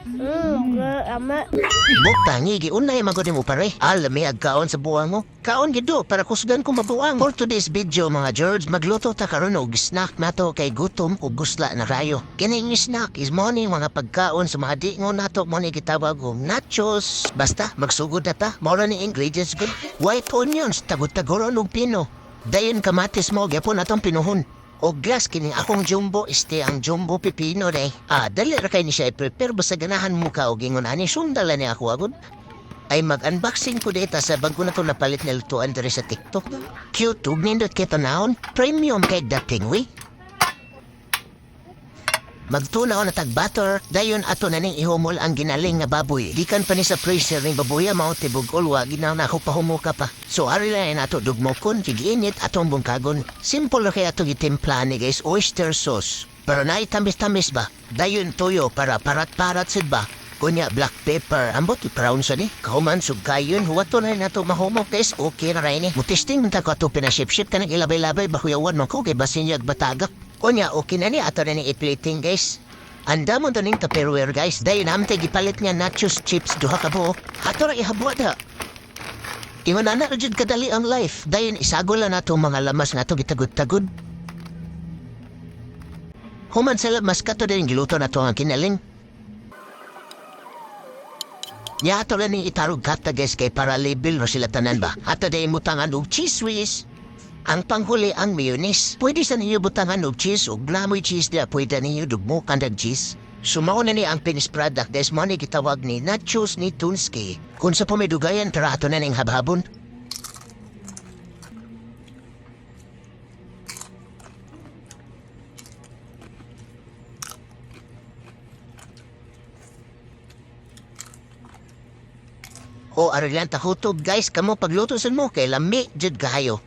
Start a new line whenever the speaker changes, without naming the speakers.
Ama.
Buktangi, giunay magod mo pare. Alam may agkaon sa buwang mo. Kaon gido para kusgan ko mabuang. For today's video mga George, magluto ta karon og snack nato kay gutom ug gusla na rayo. Kining snack is morning mga pagkaon sa mga dingon nato mo ni gitawag og nachos. Basta magsugod na ta. Mao ni ingredients good. White onions, tagod-tagoron og pino. Dayon kamatis mo gyapon atong pinuhon. O glass kining akong jumbo este ang jumbo pipino day. Dali ra kay ni siya i-prepare basta ganahan mo ka og ingon ani sundala ni ako agud. Ay mag-unboxing ko data sa bago na to napalit na lutuan diri sa TikTok. Cute ug nindot kay tanawon. Premium kay dating we. Magtunaw na tag-butter, dayon ato na ning ihumol ang ginaling nga baboy. Gikan pa ni sa freezer ning baboy mao tibog ulwa ginaw na ako pahumuka pa. So ari lang ato dugmokon, giginit atong bungkagon. Simple ra kay ato gitimpla ni guys, oyster sauce. Pero naay tamis-tamis ba? Dayon toyo para parat-parat sid ba? Kunya black pepper, ambot i-brown sa ni. Kahuman sugayon, huwato na nato mahumok guys, okay na rin eh. Mutisting man ta ko ato pinaship-ship ka nang ilabay-labay bahuyawan man ko kay basinyag batagak. Kunya, okay na ni ato na ni i-plating guys. Anda mo to ning Tupperware guys. Dayon namin tayo gipalit nga nachos chips duha ka buo. Ato ra ihabwa da. Ingon na jud kadali ang life. Dayon isagol na nato mga lamas nato gitagod-tagod. Human sa lamas kato din giluto nato ang kinaling. Ya ato na ni itarog kata guys kay para label ro sila tanan ba. Ato dayon mutangan og cheese whiz. Ang panghuli ang mayonnaise. Pwede sa ninyo butangan og cheese o glamoy cheese na pwede ninyo dugmukan ng cheese. Sumaw na ni ang finished product des mo ni gitawag ni nachos ni Tunski. Kung sa pumidugayan tarato na ning habhabon. O arilan ta hutog guys kamo pagluto sa mo kay lami jud kayo.